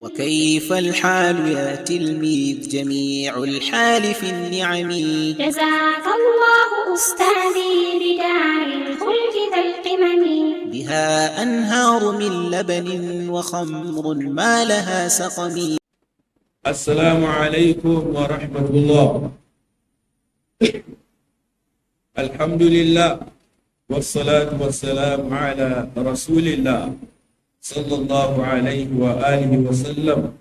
وكيف الحال يا تلميذ جميع الحال في النعم. جزاك الله أستاذي بدار الخلد ذا القمم. بها أنهار من لبن وخمر ما لها سقم. السلام عليكم ورحمة الله. الحمد لله والصلاة والسلام على رسول الله صلى الله عليه وآله وسلم.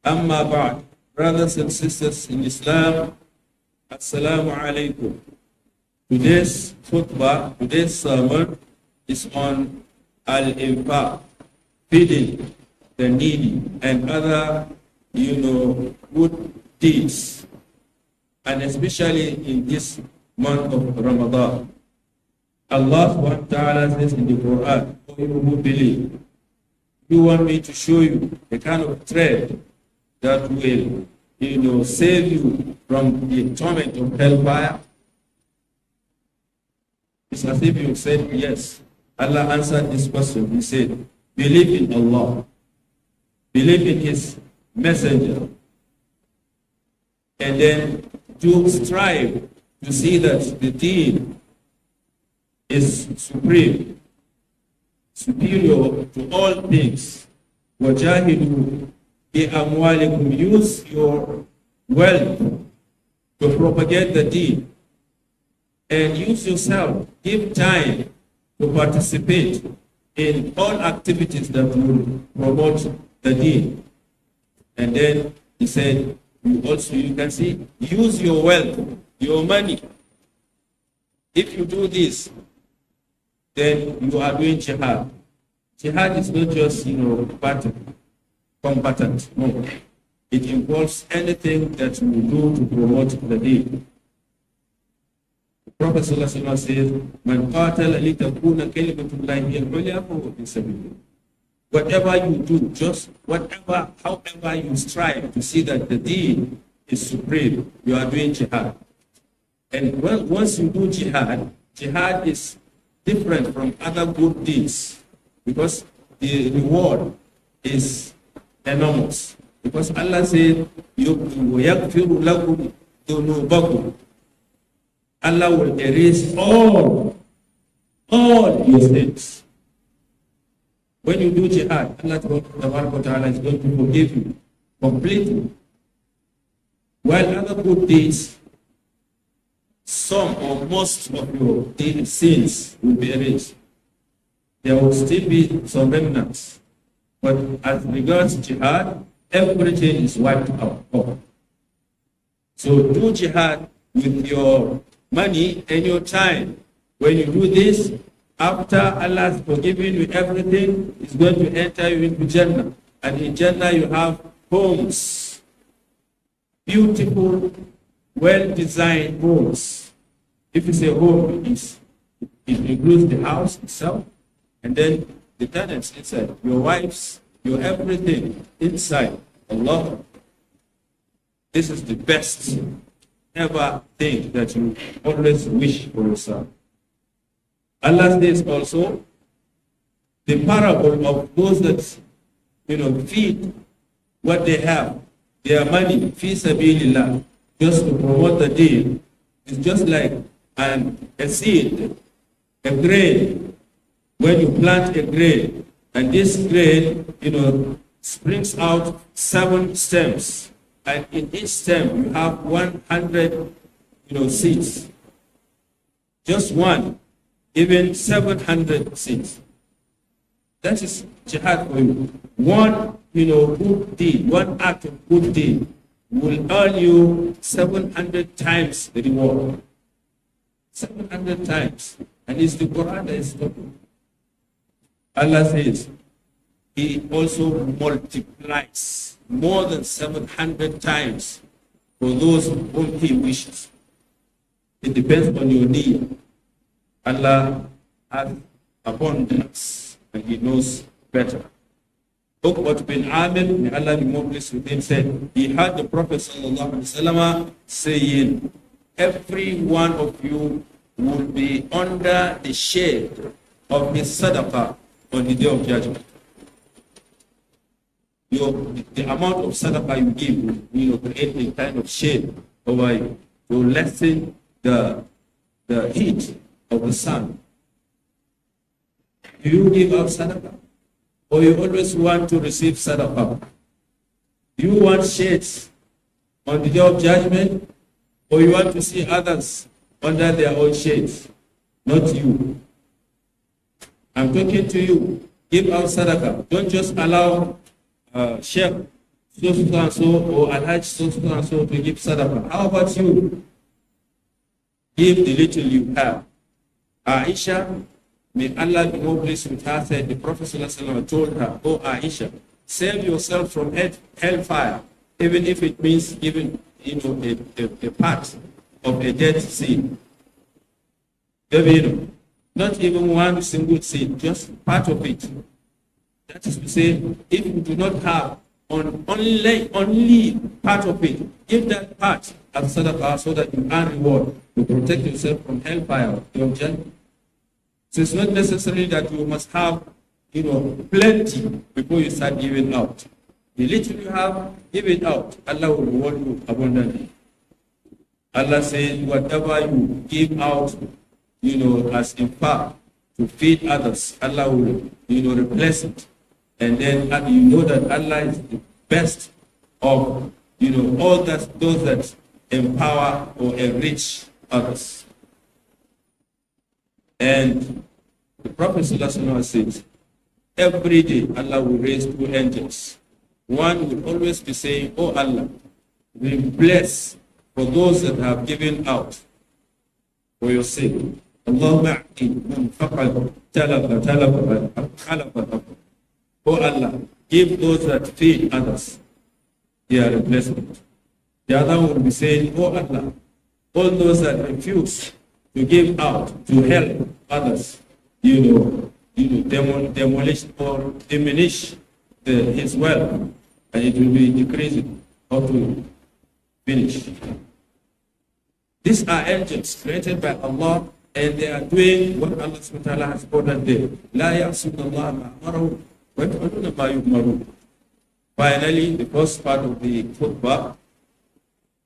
Amma ba'd. Brothers and sisters in Islam, Assalamu alaikum. Today's khutbah, today's sermon is on al-infaq, feeding the needy and other, good deeds, and especially in this month of Ramadan. Allah subhanahu wa ta'ala says in the Quran, "O you who believe, you want me to show you the kind of thread that will, save you from the torment of hellfire?" It's as if you said yes. Allah answered this question. He said, believe in Allah, believe in His messenger, and then to strive to see that the deen is supreme, superior to all things. وَجَاهِدُوا بِأَمْوَالِكُمْ. Use your wealth to propagate the deen, and use yourself, give time to participate in all activities that will promote the deen. And then he said, you can see, use your wealth, your money. If you do this, then you are doing jihad. Jihad is not just, combatant. No. It involves anything that you do to promote the deen. The Prophet ﷺ says, "Man qatala litakuna kalimatullahi hiya al-ulya fahuwa fi sabilillah." Whatever you do, however you strive to see that the deen is supreme, you are doing jihad. And once you do jihad, jihad is different from other good deeds because the reward is enormous. Because Allah said, وَيَغْفِرُ لَكُمْ ذُنُوبَكُمْ. Allah will erase all your sins. When you do jihad, Allah is going to forgive you completely. While other good deeds, some or most of your sins will be erased. There will still be some remnants. But as regards jihad, everything is wiped out. So do jihad with your money and your time. When you do this, after Allah has forgiven you everything, He's going to enter you into Jannah. And in Jannah you have homes. Beautiful, well-designed homes. If it's a home, it includes the house itself, and then the tenants inside, your wives, your everything inside. Allah. This is the best ever thing that you always wish for yourself. Allah says also, the parable of those that, feed what they have, their money, fi sabilillah, just to promote the deen, is just like a seed, a grain. When you plant a grain, and this grain, springs out 7 stems, and in each stem you have 100, seeds. Just one, even 700 seeds. That is jihad for you. One, good deed, one act of good deed will earn you 700 times the reward. 700 times. And it's the Quran that is talking. Allah says, He also multiplies more than 700 times for those whom He wishes. It depends on your need. Allah has abundance and He knows better. Uqbat bin Amir, may Allah be more pleased with him, said, he heard the Prophet ﷺ saying, every one of you will be under the shade of his sadaqah on the day of judgment. the amount of sadaqah you give will create a kind of shade over you to lessen the heat of the sun. Do you give out sadaqah? Or you always want to receive sadaqah? Do you want shades on the day of judgment? Or you want to see others under their own shades? Not you. I'm talking to you. Give out sadaqah. Don't just allow Sheikh so or Alhaj so to give sadaqah. How about you? Give the little you have. Aisha, may Allah be more pleased with her, said the Prophet ﷺ told her, "Oh Aisha, save yourself from hellfire, even if it means giving a part of a dead seed. Not even one single seed, just part of it. That is to say, if you do not have only part of it, give that part as sadaqah so that you earn reward to protect yourself from hellfire. So it's not necessary that you must have, plenty before you start giving out. The little you have, give it out. Allah will reward you abundantly. Allah says, whatever you give out, as in fact, to feed others, Allah will, replace it. And then you know that Allah is the best of, all those that empower or enrich others. And the Prophet ﷺ said, every day Allah will raise two angels. One will always be saying, "Oh Allah, we bless for those that have given out for your sake. Allahumma a'ti man faqad talaba. Oh Allah, give those that feed others their replacement." The other will be saying, "Oh Allah, all those that refuse to give out to help others, demolish or diminish his wealth, and it will be decreasing how to finish." These are angels created by Allah, and they are doing what Allah subhanahu wa ta'ala has ordered them. La ya'suna Allah ma amaru wa yaf'aluna ma yu'marun. Finally, the first part of the khutbah,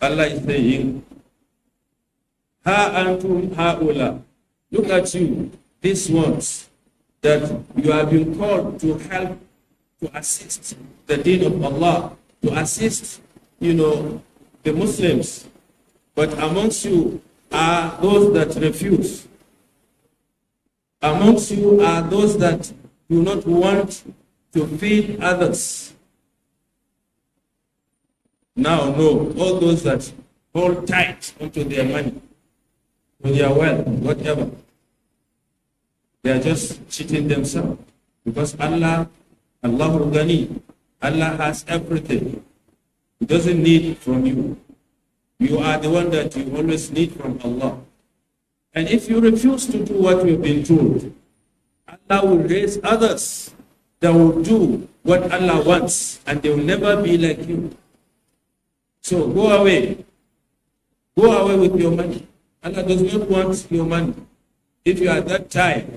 Allah is saying, "Ha antum haula." Look at you, these ones that you have been called to help, to assist the deen of Allah, to assist, the Muslims. But amongst you are those that refuse. Amongst you are those that do not want to feed others. Now, no, all those that hold tight onto their money, to their wealth, whatever, they are just cheating themselves. Because Allahul Ghani, Allah has everything. He doesn't need from you. You are the one that you always need from Allah. And if you refuse to do what you've been told, Allah will raise others that will do what Allah wants, and they will never be like you. So go away. Go away with your money. Allah does not want your money. If you are that type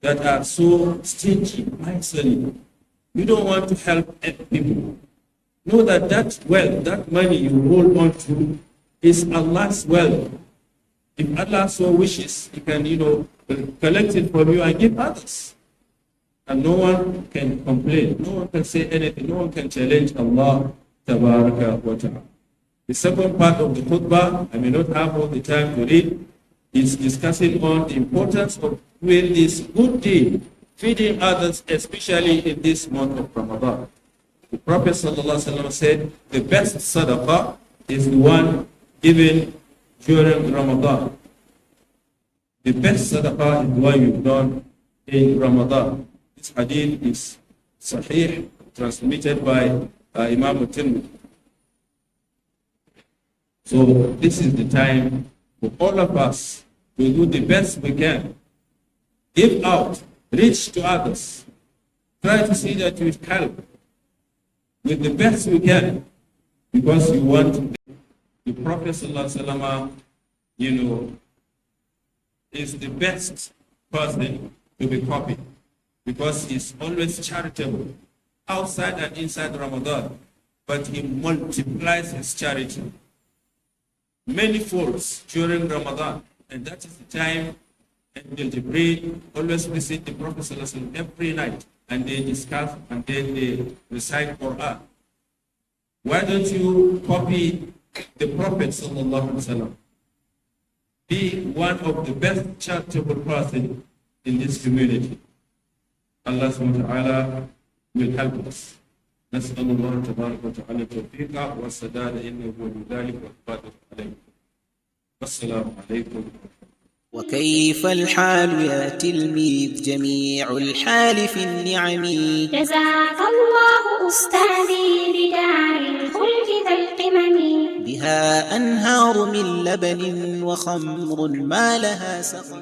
that are so stingy, miserly, you don't want to help people. Know that that wealth, that money you hold on to is Allah's wealth. If Allah so wishes, He can, collect it from you and give others. And no one can complain. No one can say anything. No one can challenge Allah Tabaraka wa Ta'ala. The second part of the khutbah, I may not have all the time to read, is discussing on the importance of doing this good deed, feeding others, especially in this month of Ramadan. The Prophet ﷺ said, the best sadaqah is the one given during Ramadan. The best sadaqah is the one you've done in Ramadan. This hadith is sahih, transmitted by Imam al-Tirmidhi. So this is the time for all of us to do the best we can. Give out, reach to others. Try to see that you help with the best we can, because you want to be. The Prophet ﷺ, is the best person to be copied, because he's always charitable outside and inside Ramadan, but he multiplies his charity many folds during Ramadan, and that is the time Angel Jibril always visit the Prophet ﷺ every night, and they discuss and then they recite Quran. Why don't you copy the Prophet ﷺ? Be one of the best charitable person in this community. Allah subhanahu wa ta'ala will help us. نسأل الله تبارك وتعالى التوفيق والسداد إنه ولي ذلك والقادر عليه. والسلام عليكم. وكيف الحال يا تلميذ جميع الحال في النعم. جزاك الله أستاذي بدار الخلد ذا القمم. بها أنهار من لبن وخمر ما لها سقم.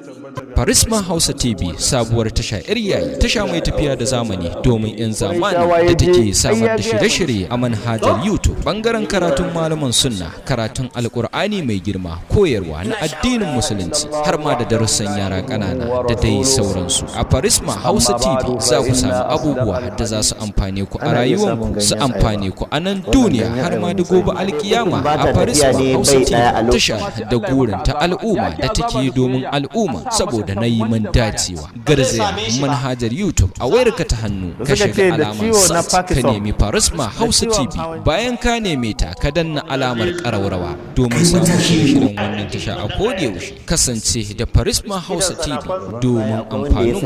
FARISMA HAUSA TV sabuwar tasha yayi tasha mai tafiya da zamani domin yan zamani da take samar da shirye-shirye a manhajar YouTube, bangaren karatun malaman sunna, karatun alkur'ani mai girma, koyarwa na addinin musulunci har ma da darussan yara ƙanana da dai sauransu. A FARISMA HAUSA TV za ku samu abubuwa da za su amfane ku a rayuwanku, su amfane ku a nan duniya har ma da gobe alkiyama. A FARISMA HAUSA TV tasha da gurin ta al'umma da take domin al'umma saboda na yi man dacewa. Garzaya manhajar YouTube a wayarka ta hannu ka shiga alamar search ka nemi FARISMA HAUSA TV, bayan ka neme ta ka danna alamar ƙararrawa domin samun shirin wannan tasha a koda yaushe. Kasance da FARISMA HAUSA TV domin amfanin